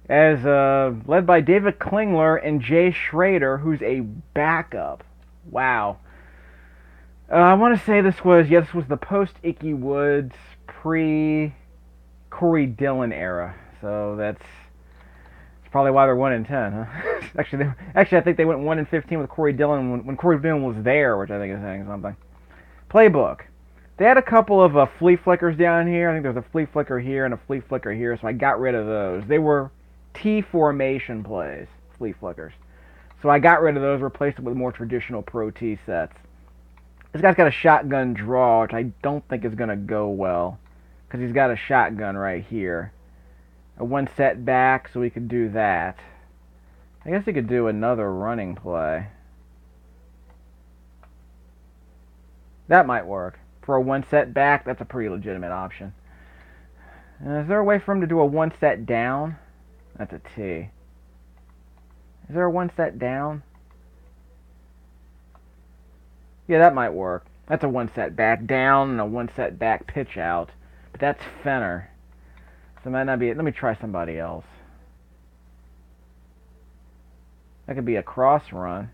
as led by David Klingler and Jay Schrader, who's a backup. Wow. I want to say this was the post Icky Woods, pre Corey Dillon era. So that's probably why they're 1-10, huh? Actually, I think they went 1-15 with Corey Dillon when Corey Dillon was there, which I think is saying something. Playbook. They had a couple of flea flickers down here. I think there's a flea flicker here and a flea flicker here, so I got rid of those. They were T formation plays, flea flickers. So I got rid of those, replaced it with more traditional Pro T sets. This guy's got a shotgun draw, which I don't think is going to go well, because he's got a shotgun right here. A one set back, so we could do that. I guess he could do another running play. That might work. For a one set back, that's a pretty legitimate option. Is there a way for him to do a one set down? That's a T. Is there a one set down? Yeah, that might work. That's a one set back down and a one set back pitch out. But that's Fenner. So it might not be it. Let me try somebody else. That could be a cross run.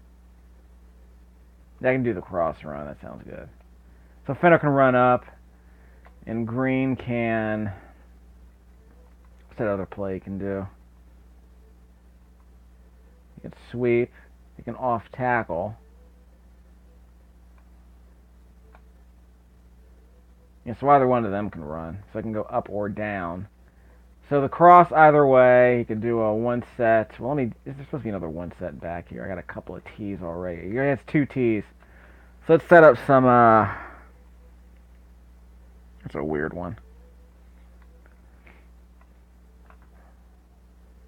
I can do the cross run. That sounds good. So Fenner can run up, and Green can... What's that other play he can do? He can sweep. He can off tackle. Yeah, so either one of them can run. So I can go up or down. So the cross either way, he can do a one set. Well, is there supposed to be another one set back here? I got a couple of T's already. He has two T's. So let's set up some, that's a weird one.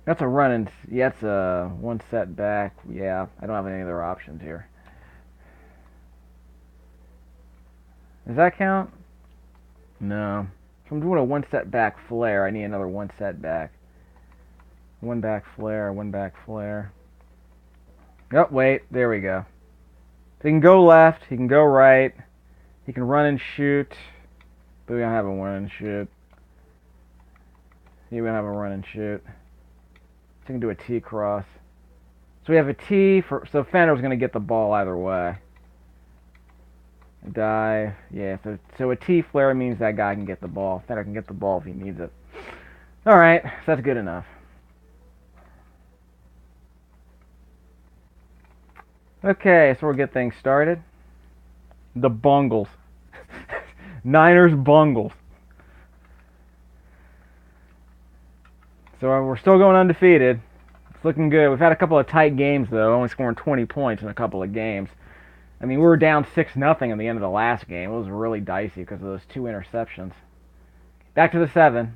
That's a run and, yeah, that's a one set back. Yeah, I don't have any other options here. Does that count? No. If I'm doing a one set back flare, I need another one set back. One back flare, one back flare. Oh, wait, there we go. He can go left, he can go right, he can run and shoot. But we don't have a run and shoot. Yeah, we don't have a run and shoot. So we can do a T cross. So we have a T for, so Fenner's going to get the ball either way. Dive. Yeah, so a T flare means that guy can get the ball. Fenner can get the ball if he needs it. Alright, so that's good enough. Okay, so we'll get things started. The Bungles. Niners Bungles. So we're still going undefeated. It's looking good. We've had a couple of tight games, though, only scoring 20 points in a couple of games. I mean, we were down 6-0 in the end of the last game. It was really dicey because of those two interceptions. Back to the 7.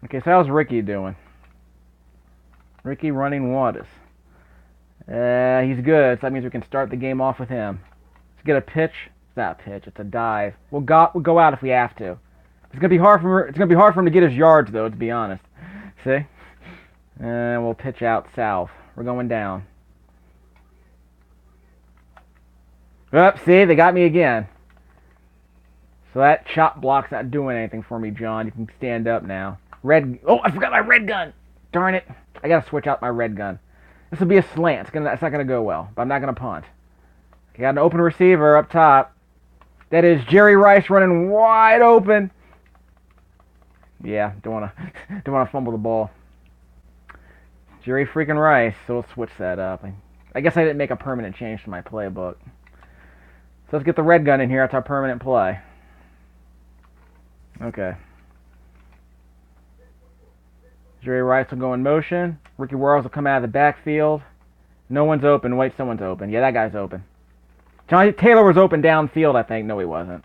Okay, so how's Ricky doing? Ricky running Waters. He's good, so that means we can start the game off with him. Let's get a pitch. It's not a pitch, it's a dive. We'll go out if we have to. It's gonna be hard for him to get his yards, though, to be honest. See? And we'll pitch out south. We're going down. Up, see, they got me again. So that chop block's not doing anything for me, John. You can stand up now. Oh, I forgot my red gun. Darn it. I gotta switch out my red gun. This will be a slant. It's not gonna go well, but I'm not gonna punt. Okay, got an open receiver up top. That is Jerry Rice running wide open. Yeah, don't wanna fumble the ball. Jerry freaking Rice. So we'll switch that up. I guess I didn't make a permanent change to my playbook. So let's get the red gun in here. That's our permanent play. Okay. Jerry Rice will go in motion. Ricky Warles will come out of the backfield. No one's open. Wait, someone's open. Yeah, that guy's open. Johnny Taylor was open downfield, I think. No, he wasn't.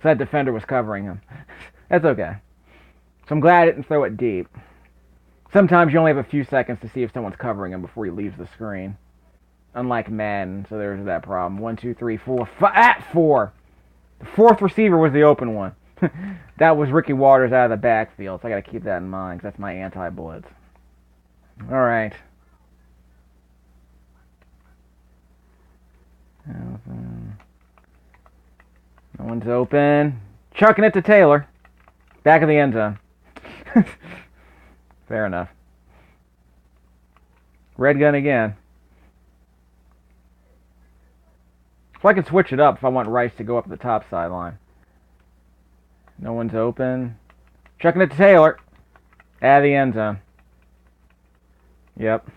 So that defender was covering him. That's okay. So I'm glad I didn't throw it deep. Sometimes you only have a few seconds to see if someone's covering him before he leaves the screen. Unlike Madden, so there's that problem. 1, 2, 3, 4, 5, 4. The fourth receiver was the open one. That was Ricky Waters out of the backfield, so I got to keep that in mind, because that's my anti-blitz. All right. No one's open. Chucking it to Taylor. Back of the end zone. Fair enough. Red gun again. So I can switch it up if I want Rice to go up the top sideline. No one's open. Chucking it to Taylor. Out of the end zone. Yep.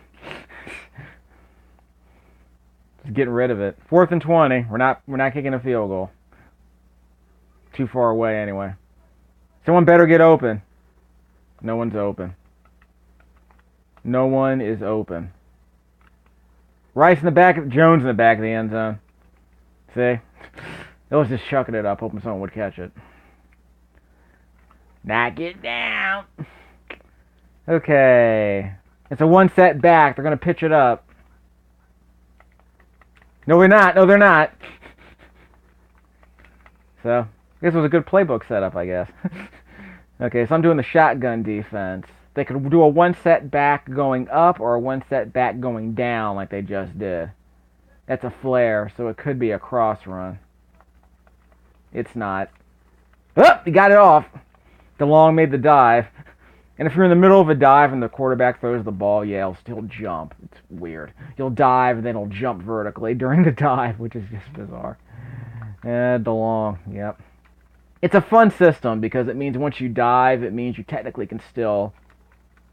Just getting rid of it. 4th and 20. We're not kicking a field goal. Too far away anyway. Someone better get open. No one's open. No one is open. Rice in the back, Jones in the back of the end zone. See? It was just chucking it up, hoping someone would catch it. Knock it down. Okay. It's a 1 set back. They're going to pitch it up. No, they're not. No, they're not. So, I guess it was a good playbook setup, I guess. Okay, so I'm doing the shotgun defense. They could do a 1 set back going up or a 1 set back going down like they just did. That's a flare, so it could be a cross run. It's not. Oh, he got it off. DeLong made the dive. And if you're in the middle of a dive and the quarterback throws the ball, yeah, he'll still jump. It's weird. You'll dive and then he'll jump vertically during the dive, which is just bizarre. DeLong, yep. It's a fun system because it means once you dive, it means you technically can still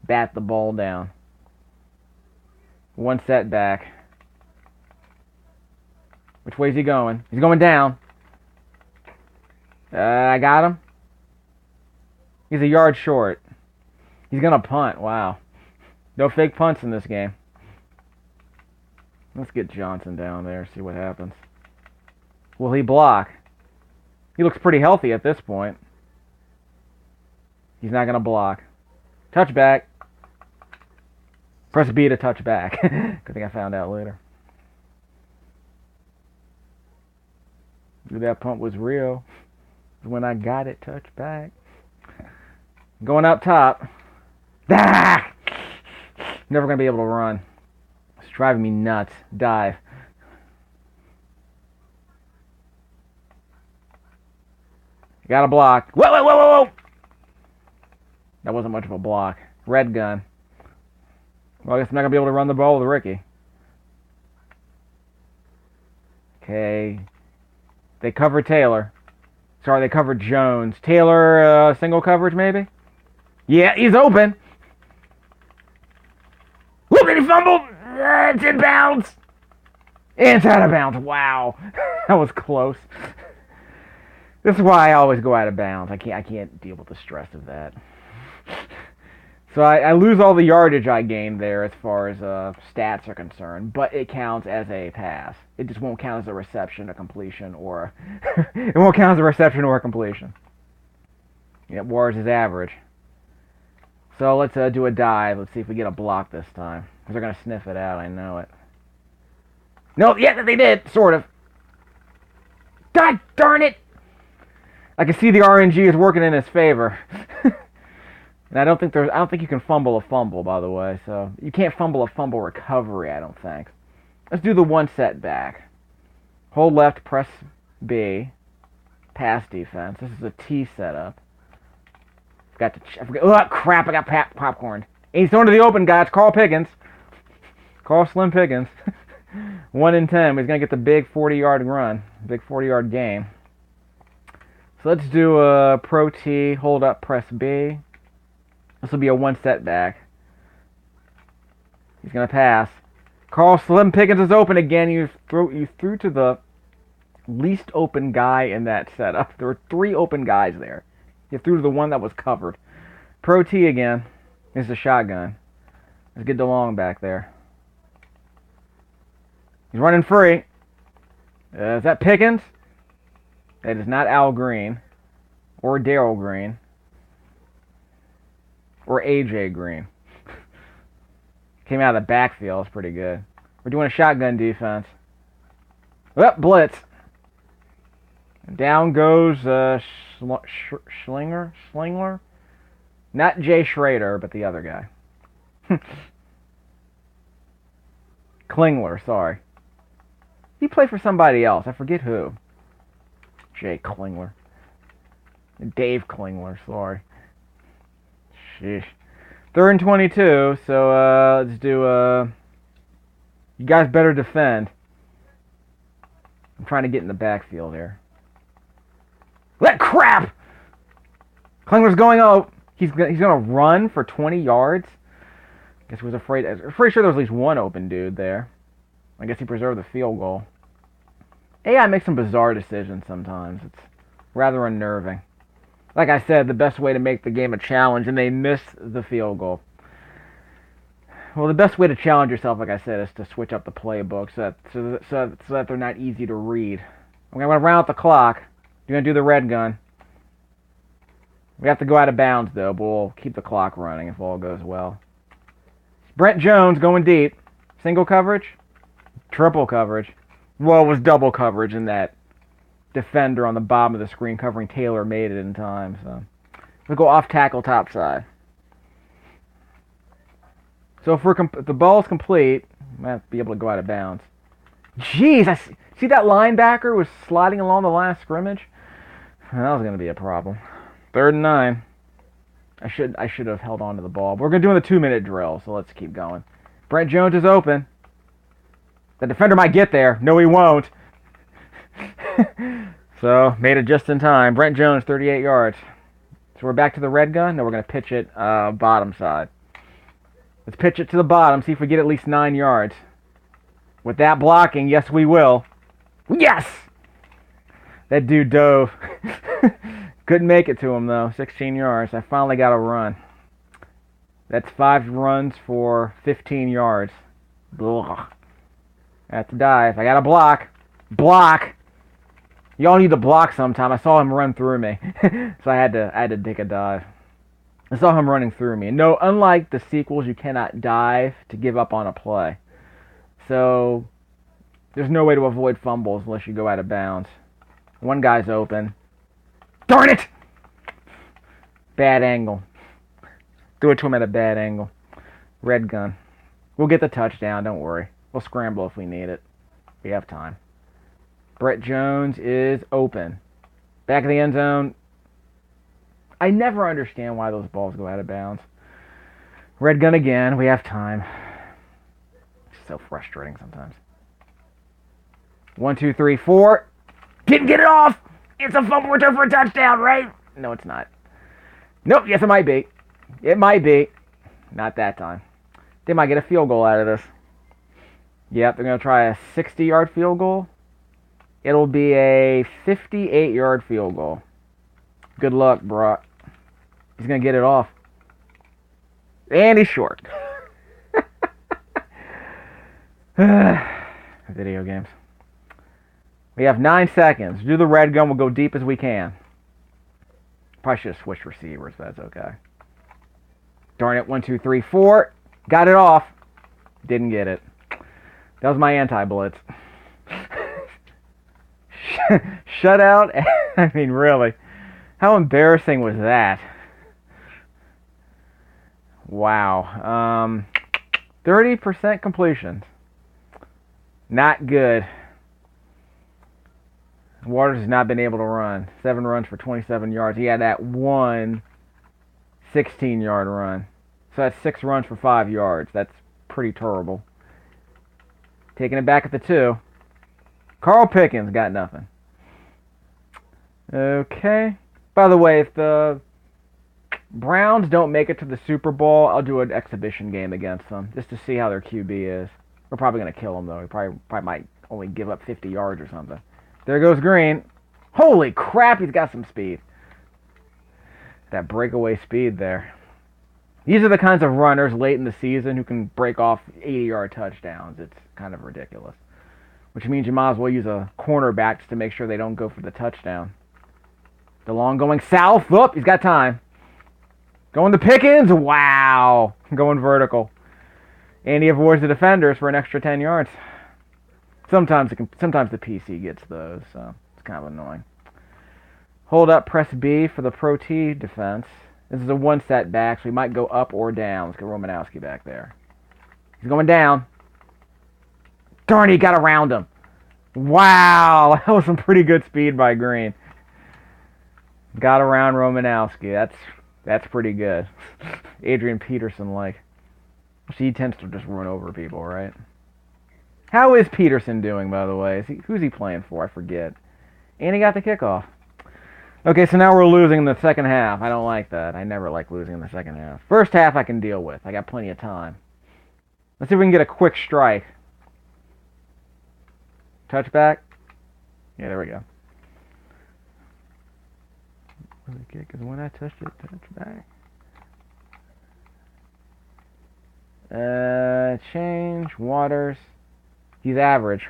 bat the ball down. 1 set back. Which way is he going? He's going down. I got him. He's a yard short. He's going to punt. Wow. No fake punts in this game. Let's get Johnson down there, see what happens. Will he block? He looks pretty healthy at this point. He's not going to block. Touchback. Press B to touch back. Good thing I found out later. That punt was real. When I got it, touch back. Going up top. Ah! Never going to be able to run. It's driving me nuts. Dive. Got a block. Whoa, whoa, whoa, whoa, whoa! That wasn't much of a block. Red gun. Well, I guess I'm not going to be able to run the ball with Ricky. Okay. They covered Taylor. Sorry, they covered Jones. Taylor, single coverage maybe? Yeah, he's open. Look at he fumbled. It's in bounds. It's out of bounds. Wow. That was close. This is why I always go out of bounds. I can't deal with the stress of that. So I lose all the yardage I gained there as far as stats are concerned, but it counts as a pass. It just won't count as a reception, a completion, or it won't count as a reception or a completion. Yep, Wars is average. So let's do a dive. Let's see if we get a block this time. Because they're going to sniff it out, I know it. No, yeah, they did, sort of. God darn it! I can see the RNG is working in his favor. And I don't think you can fumble a fumble, by the way. So you can't fumble a fumble recovery, I don't think. Let's do the 1 set back. Hold left, press B. Pass defense. This is a T setup. Oh crap! I got popcorn. He's throwing to the open guy. It's Carl Pickens. Carl Slim Pickens. 1 in 10. He's gonna get the big 40-yard run, big 40-yard gain. So let's do a pro T. Hold up, press B. This will be a 1 set back. He's going to pass. Carl Slim Pickens is open again. You threw to the least open guy in that setup. There were 3 open guys there. You threw to the one that was covered. Pro T again. This is a shotgun. Let's get DeLong back there. He's running free. Is that Pickens? That is not Al Green. Or Darryl Green. Or AJ Green. Came out of the backfield. It's pretty good. We're doing a shotgun defense. Up, blitz. Down goes Schlingler. Not Jay Schrader, but the other guy. Klingler, sorry. He played for somebody else. I forget who. Jay Klingler. Dave Klingler, sorry. Sheesh. Third and 22, so let's do, you guys better defend. I'm trying to get in the backfield here. That crap! Klingler's going up. He's going to run for 20 yards. I guess he was afraid. I'm pretty sure there was at least one open dude there. I guess he preserved the field goal. AI makes some bizarre decisions sometimes. It's rather unnerving. Like I said, the best way to make the game a challenge, and they missed the field goal. Well, the best way to challenge yourself, like I said, is to switch up the playbook so that they're not easy to read. I'm going to round out the clock. You're going to do the red gun. We have to go out of bounds, though, but we'll keep the clock running if all goes well. Brent Jones going deep. Single coverage? Triple coverage. Well, it was double coverage in that defender on the bottom of the screen covering Taylor made it in time. So we'll go off tackle top side. So if the ball's complete, we might have to be able to go out of bounds. Jeez, see that linebacker was sliding along the last scrimmage? That was going to be a problem. 3rd and 9. I should have held on to the ball. But we're going to do the 2-minute drill, so let's keep going. Brent Jones is open. The defender might get there. No, he won't. So, made it just in time. Brent Jones, 38 yards. So we're back to the red gun. Now we're going to pitch it bottom side. Let's pitch it to the bottom, see if we get at least 9 yards. With that blocking, yes, we will. Yes! That dude dove. Couldn't make it to him, though. 16 yards. I finally got a run. That's 5 runs for 15 yards. Ugh. I have to dive. I got to block. Block! Y'all need to block sometime. I saw him run through me. So I had to take a dive. I saw him running through me. No, unlike the sequels, you cannot dive to give up on a play. So, there's no way to avoid fumbles unless you go out of bounds. One guy's open. Darn it! Bad angle. Do it to him at a bad angle. Red gun. We'll get the touchdown, don't worry. We'll scramble if we need it. We have time. Brett Jones is open. Back of the end zone. I never understand why those balls go out of bounds. Red gun again. We have time. It's so frustrating sometimes. 1, 2, 3, 4. Didn't get it off! It's a fumble return for a touchdown, right? No, it's not. Nope, yes, it might be. It might be. Not that time. They might get a field goal out of this. Yep, they're going to try a 60-yard field goal. It'll be a 58-yard field goal. Good luck, Brock. He's going to get it off. And he's short. Video games. We have 9 seconds. Do the red gun. We'll go deep as we can. Probably should have switched receivers, but that's okay. Darn it. 1, 2, 3, 4. Got it off. Didn't get it. That was my anti-blitz. Shutout? I mean, really. How embarrassing was that? Wow. 30% completions. Not good. Waters has not been able to run. 7 runs for 27 yards. He had that one 16-yard run. So that's 6 runs for 5 yards. That's pretty terrible. Taking it back at the 2. Carl Pickens got nothing. Okay. By the way, if the Browns don't make it to the Super Bowl, I'll do an exhibition game against them just to see how their QB is. We're probably going to kill him, though. He probably might only give up 50 yards or something. There goes Green. Holy crap, he's got some speed. That breakaway speed there. These are the kinds of runners late in the season who can break off 80-yard touchdowns. It's kind of ridiculous. Which means you might as well use a cornerback just to make sure they don't go for the touchdown. DeLong going south. Whoop, he's got time. Going to Pickens. Wow. Going vertical. And he avoids the defenders for an extra 10 yards. Sometimes the PC gets those, so it's kind of annoying. Hold up, press B for the Pro T defense. This is a one set back, so he might go up or down. Let's get Romanowski back there. He's going down. Darn, he got around him. Wow, that was some pretty good speed by Green. Got around Romanowski. That's That's pretty good. Adrian Peterson like. He tends to just run over people, right? How is Peterson doing, by the way? Who's he playing for? I forget. And he got the kickoff. Okay, so now we're losing in the second half. I don't like that. I never like losing in the second half. First half I can deal with. I got plenty of time. Let's see if we can get a quick strike. Touchback? Yeah, there we go. Was it kick? Because when I touched it, touchback. Change. Waters. He's average.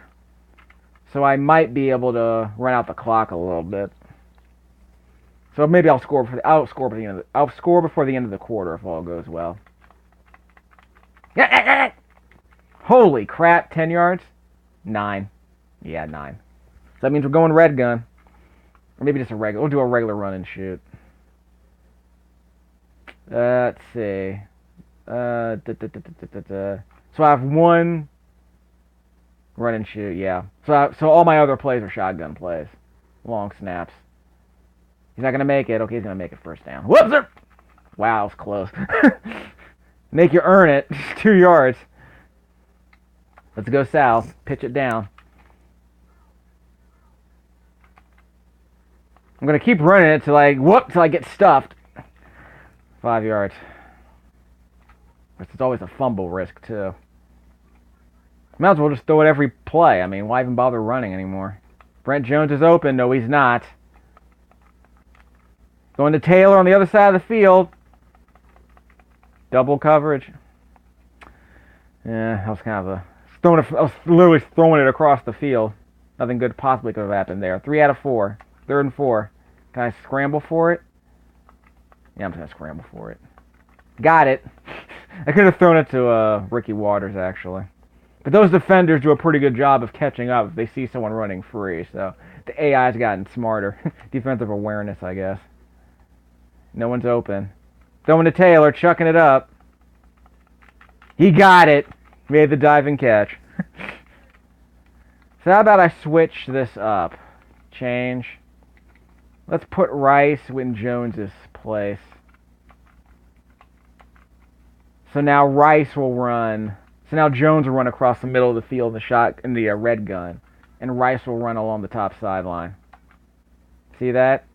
So I might be able to run out the clock a little bit. So maybe I'll score before the end of the quarter if all goes well. Holy crap, 10 yards? 9. Yeah, 9. So that means we're going red gun. Or maybe just a regular. We'll do a regular run and shoot. Let's see. So I have one run and shoot, yeah. So all my other plays are shotgun plays. Long snaps. He's not going to make it. Okay, he's going to make it first down. Whoops! Wow, that was close. Make you earn it. 2 yards. Let's go south. Pitch it down. I'm going to keep running it till I get stuffed. 5 yards. It's always a fumble risk, too. Might as well just throw it every play. I mean, why even bother running anymore? Brent Jones is open. No, he's not. Going to Taylor on the other side of the field. Double coverage. Yeah, that was kind of I was literally throwing it across the field. Nothing good possibly could have happened there. 3 out of 4. 3rd and 4. Can I scramble for it? Yeah, I'm just going to scramble for it. Got it. I could have thrown it to Ricky Waters, actually. But those defenders do a pretty good job of catching up if they see someone running free. So the AI's gotten smarter. Defensive awareness, I guess. No one's open. Throwing to Taylor, chucking it up. He got it. Made the diving catch. So how about I switch this up? Change. Let's put Rice in Jones's place. So now Rice will run. So now Jones will run across the middle of the field in the red gun. And Rice will run along the top sideline. See that?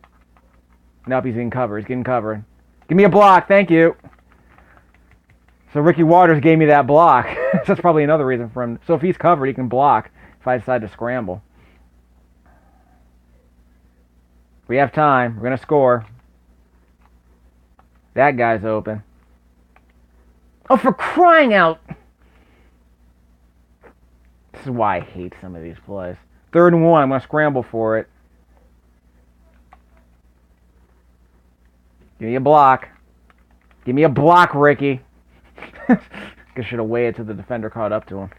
Nope, he's getting covered. He's getting covered. Give me a block, thank you. So Ricky Waters gave me that block. That's probably another reason for him. So if he's covered, he can block if I decide to scramble. We have time. We're going to score. That guy's open. Oh, for crying out! This is why I hate some of these plays. 3rd and 1. I'm going to scramble for it. Give me a block. Give me a block, Ricky. I should have waited till the defender caught up to him.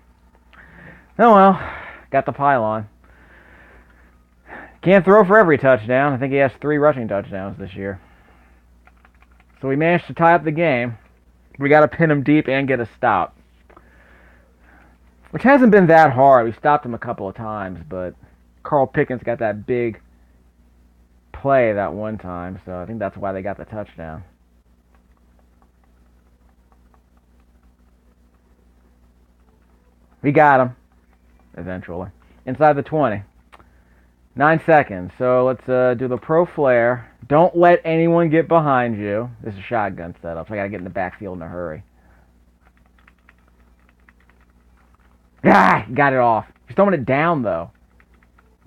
Oh well. Got the pylon. Can't throw for every touchdown. I think he has 3 rushing touchdowns this year. So we managed to tie up the game. We got to pin him deep and get a stop. Which hasn't been that hard. We stopped him a couple of times, but Carl Pickens got that big play that one time, so I think that's why they got the touchdown. We got him, eventually. Inside the 20. 9 seconds, so let's do the pro flare. Don't let anyone get behind you. This is a shotgun setup, so I got to get in the backfield in a hurry. Ah, got it off. He's throwing it down, though.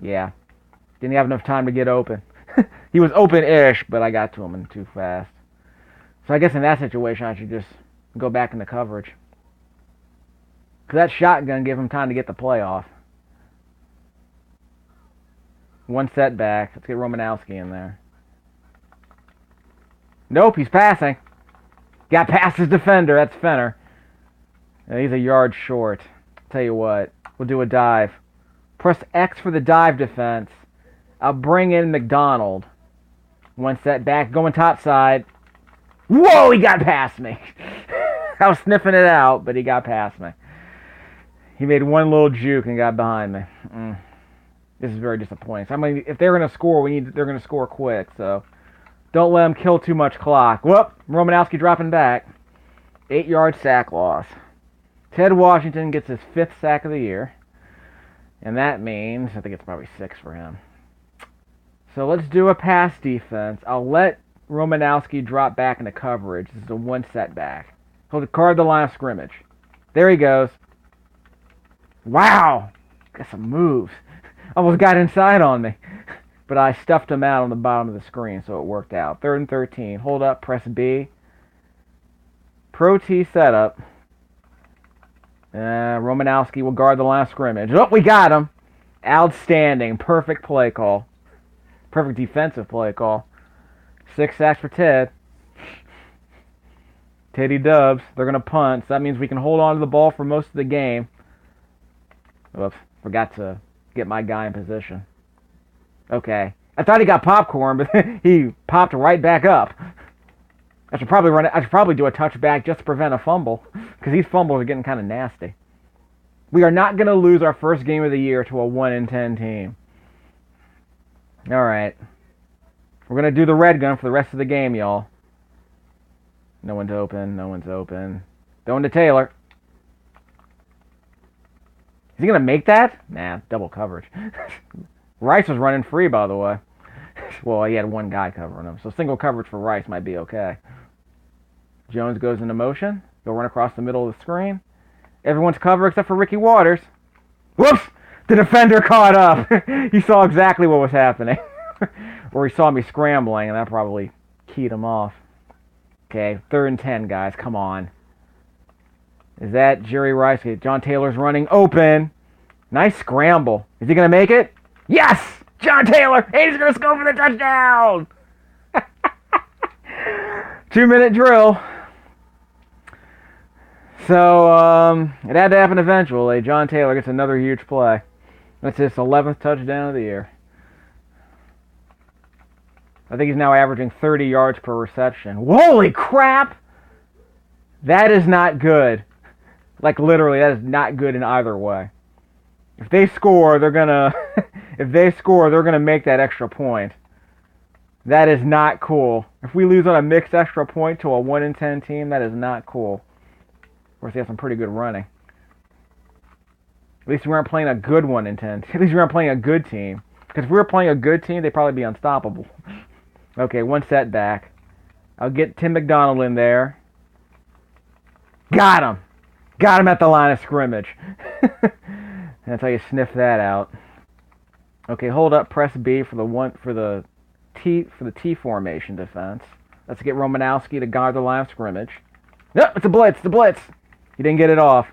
Yeah. Didn't have enough time to get open. He was open-ish, but I got to him too fast. So I guess in that situation, I should just go back into coverage. Because that shotgun gave him time to get the play off. 1 setback. Let's get Romanowski in there. Nope, he's passing. Got past his defender. That's Fenner. He's a yard short. Tell you what, we'll do a dive. Press X for the dive defense. I'll bring in McDonald. 1 setback, going top side. Whoa, he got past me. I was sniffing it out, but he got past me. He made one little juke and got behind me. This is very disappointing. So, I mean, if they're going to score, they're going to score quick. So Don't let him kill too much clock. Whoop! Romanowski dropping back. 8-yard sack loss. Ted Washington gets his 5th sack of the year. And that means, I think it's probably 6 for him. So let's do a pass defense. I'll let Romanowski drop back into coverage. This is a 1 setback. He'll guard the line of scrimmage. There he goes. Wow! Got some moves. Almost got inside on me. But I stuffed him out on the bottom of the screen, so it worked out. 3rd and 13. Hold up, press B. Pro T setup. Romanowski will guard the line of scrimmage. Oh, we got him. Outstanding. Perfect play call. Perfect defensive play call. 6 sacks for Ted. Teddy Dubs. They're going to punt. So that means we can hold on to the ball for most of the game. Oops. Forgot to get my guy in position. Okay. I thought he got popcorn, but he popped right back up. I should probably do a touchback just to prevent a fumble, because these fumbles are getting kind of nasty. We are not going to lose our first game of the year to a 1-10 team. All right. We're going to do the red gun for the rest of the game, y'all. No one's open. No one's open. Going to Taylor. Is he going to make that? Nah, double coverage. Rice was running free, by the way. Well, he had one guy covering him, so single coverage for Rice might be okay. Jones goes into motion. He'll run across the middle of the screen. Everyone's covered except for Ricky Waters. Whoops! The defender caught up. He saw exactly what was happening. Or he saw me scrambling, and that probably keyed him off. Okay, 3rd and 10, guys. Come on. Is that Jerry Rice? John Taylor's running open. Nice scramble. Is he going to make it? Yes! John Taylor! Hey, he's going to score for the touchdown! 2-minute drill. So, it had to happen eventually. John Taylor gets another huge play. That's his 11th touchdown of the year. I think he's now averaging 30 yards per reception. Holy crap! That is not good. Like, literally, that is not good in either way. If they score, they're gonna... if they score, they're gonna make that extra point. That is not cool. If we lose on a mixed extra point to a 1-10 team, that is not cool. Of course, they have some pretty good running. At least we aren't playing a good 1-10. At least we aren't playing a good team. Because if we were playing a good team, they'd probably be unstoppable. Okay, 1 setback. I'll get Tim McDonald in there. Got him! Got him at the line of scrimmage. That's how you sniff that out. Okay, hold up, press B for the T formation defense. Let's get Romanowski to guard the line of scrimmage. No, it's a blitz, the blitz. He didn't get it off.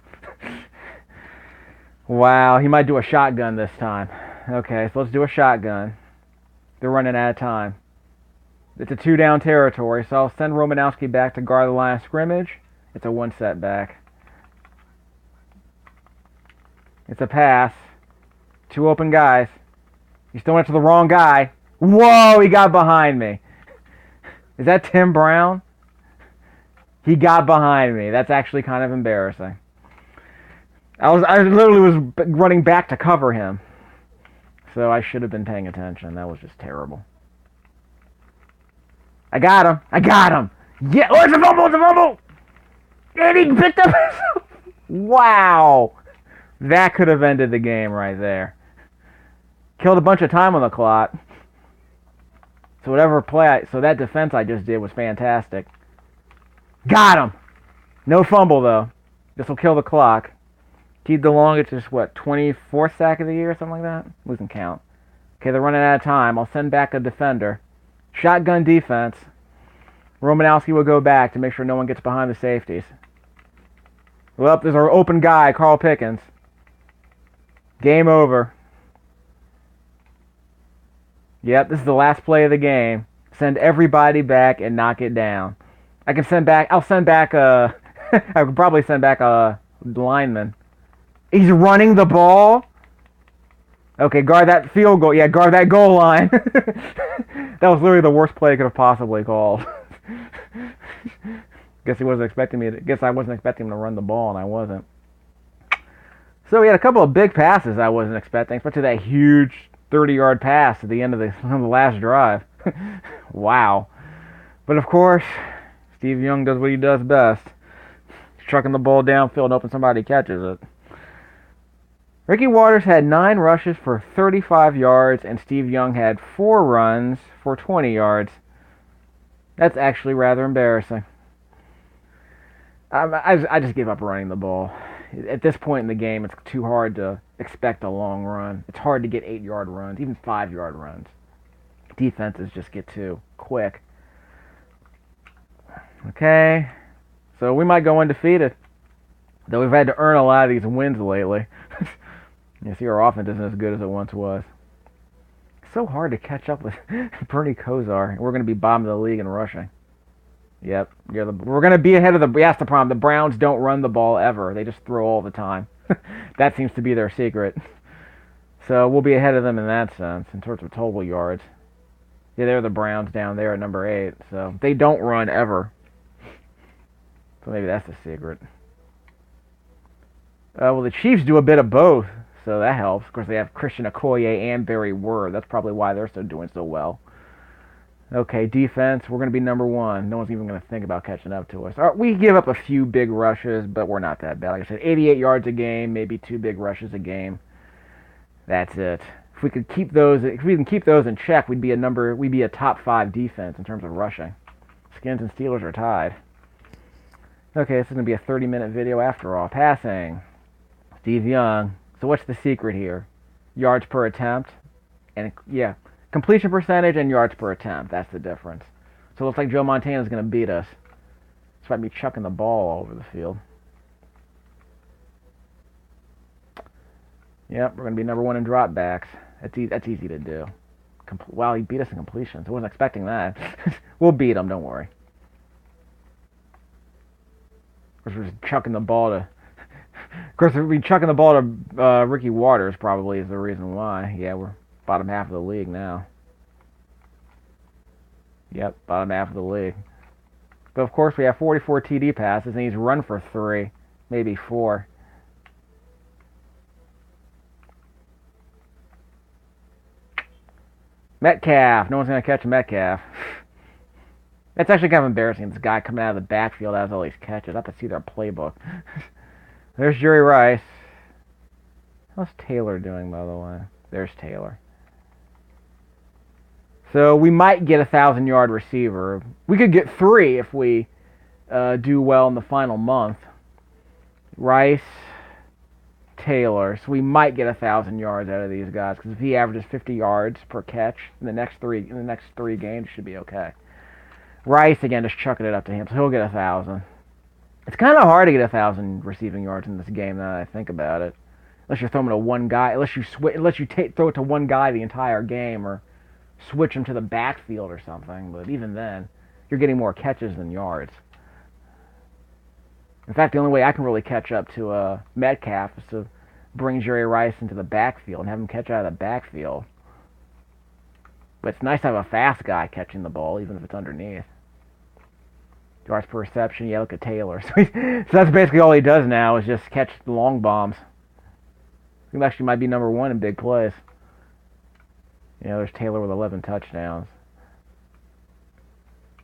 Wow, he might do a shotgun this time. Okay, so let's do a shotgun. They're running out of time. It's a 2-down territory, so I'll send Romanowski back to guard the line of scrimmage. It's a 1 setback. It's a pass. 2 open guys. He's throwing it to the wrong guy. Whoa, he got behind me. Is that Tim Brown? He got behind me. That's actually kind of embarrassing. I literally was running back to cover him. So I should have been paying attention. That was just terrible. I got him. I got him. Yeah. Oh, it's a fumble. It's a fumble. And he picked up. Wow. That could have ended the game right there. Killed a bunch of time on the clock. So so that defense I just did was fantastic. Got him. No fumble though. This will kill the clock. Keith DeLong, it's just, 24th sack of the year or something like that? Losing count. Okay, they're running out of time. I'll send back a defender. Shotgun defense. Romanowski will go back to make sure no one gets behind the safeties. Well, there's our open guy, Carl Pickens. Game over. Yep, this is the last play of the game. Send everybody back and knock it down. I could probably send back a lineman. He's running the ball. Okay, guard that field goal. Yeah, guard that goal line. That was literally the worst play I could have possibly called. Guess I wasn't expecting him to run the ball, and I wasn't. So we had a couple of big passes I wasn't expecting, especially that huge 30-yard pass at the end of the last drive. Wow. But of course, Steve Young does what he does best. He's trucking the ball downfield and hoping somebody catches it. Ricky Waters had 9 rushes for 35 yards, and Steve Young had 4 runs for 20 yards. That's actually rather embarrassing. I just gave up running the ball. At this point in the game, it's too hard to expect a long run. It's hard to get 8-yard runs, even 5-yard runs. Defenses just get too quick. Okay, so we might go undefeated. Though we've had to earn a lot of these wins lately. You see, our offense isn't as good as it once was. It's so hard to catch up with Bernie Kosar. We're going to be bottom of the league in rushing. Yep, we're going to be ahead of the... That's the problem. The Browns don't run the ball ever. They just throw all the time. That seems to be their secret. So we'll be ahead of them in that sense, in terms of total yards. Yeah, they're the Browns down there at number 8. So they don't run ever. So maybe that's the secret. Well, the Chiefs do a bit of both, so that helps. Of course, they have Christian Okoye and Barry Word. That's probably why they're doing so well. Okay, defense, we're going to be number 1. No one's even going to think about catching up to us. We give up a few big rushes, but we're not that bad. Like I said, 88 yards a game, maybe 2 big rushes a game. That's it. If we can keep those in check, we'd be a top 5 defense in terms of rushing. Skins and Steelers are tied. Okay, this is going to be a 30-minute video after all. Passing. Steve Young. So what's the secret here? Yards per attempt. And, yeah, completion percentage and yards per attempt. That's the difference. So it looks like Joe Montana's going to beat us. Despite me chucking the ball all over the field. Yep, we're going to be number 1 in dropbacks. That's easy to do. Wow, he beat us in completions. I wasn't expecting that. We'll beat him, don't worry. Of course, we're just chucking the ball to... Of course, we'd be chucking the ball to Ricky Waters, probably, is the reason why. Yeah, we're bottom half of the league now. Yep, bottom half of the league. But, of course, we have 44 TD passes, and he's run for 3, maybe 4. Metcalf. No one's going to catch Metcalf. That's actually kind of embarrassing. This guy coming out of the backfield has all these catches. I have to see their playbook. There's Jerry Rice. How's Taylor doing, by the way? There's Taylor. So we might get a 1,000-yard receiver. We could get 3 if we do well in the final month. Rice, Taylor. So we might get 1,000 yards out of these guys, because if he averages 50 yards per catch in the next 3 games, should be okay. Rice again, just chucking it up to him, so he'll get 1,000. It's kind of hard to get 1,000 receiving yards in this game now that I think about it, unless you're throwing it to one guy, unless you throw it to one guy the entire game, or switch him to the backfield or something. But even then, you're getting more catches than yards. In fact, the only way I can really catch up to Metcalf is to bring Jerry Rice into the backfield and have him catch out of the backfield. But it's nice to have a fast guy catching the ball, even if it's underneath. Yards per reception, yeah, look at Taylor. So that's basically all he does now, is just catch the long bombs. He actually might be number 1 in big plays. Yeah, there's Taylor with 11 touchdowns.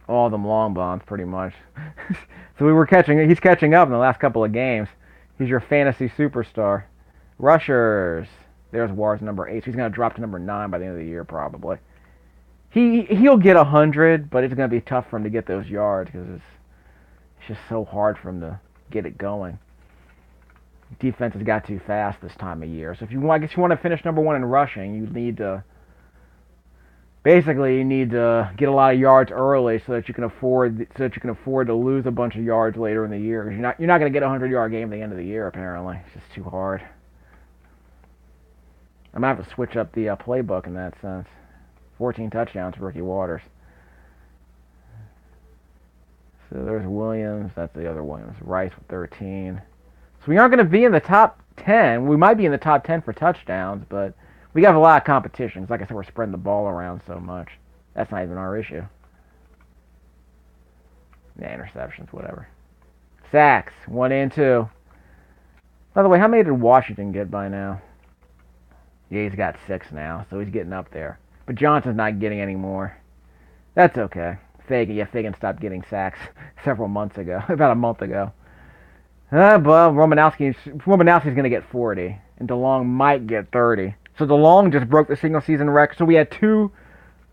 All of them long bombs, pretty much. So he's catching up in the last couple of games. He's your fantasy superstar. Rushers. There's Wars number 8. So he's going to drop to number 9 by the end of the year, probably. He'll get 100, but it's going to be tough for him to get those yards, because it's just so hard for him to get it going. Defense has got too fast this time of year. So if you want to finish number 1 in rushing, you need to get a lot of yards early, so that you can afford to lose a bunch of yards later in the year. Because you're not going to get a 100-yard game at the end of the year. Apparently, it's just too hard. I'm gonna have to switch up the playbook in that sense. 14 touchdowns for Ricky Waters. So there's Williams. That's the other Williams. Rice with 13. So we aren't going to be in the top 10. We might be in the top 10 for touchdowns, but we got a lot of competition. Like I said, we're spreading the ball around so much. That's not even our issue. Yeah, interceptions, whatever. Sacks, 1 and 2. By the way, how many did Washington get by now? Yeah, he's got 6 now, so he's getting up there. But Johnson's not getting any more. That's okay. Fagan. Yeah, Fagan stopped getting sacks several months ago, about a month ago. Well, Romanowski's going to get 40, and DeLong might get 30. So DeLong just broke the single season record. So we had two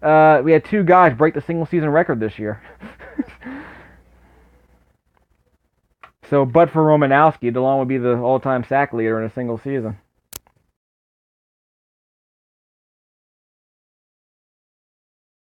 guys break the single season record this year. So, but for Romanowski, DeLong would be the all-time sack leader in a single season.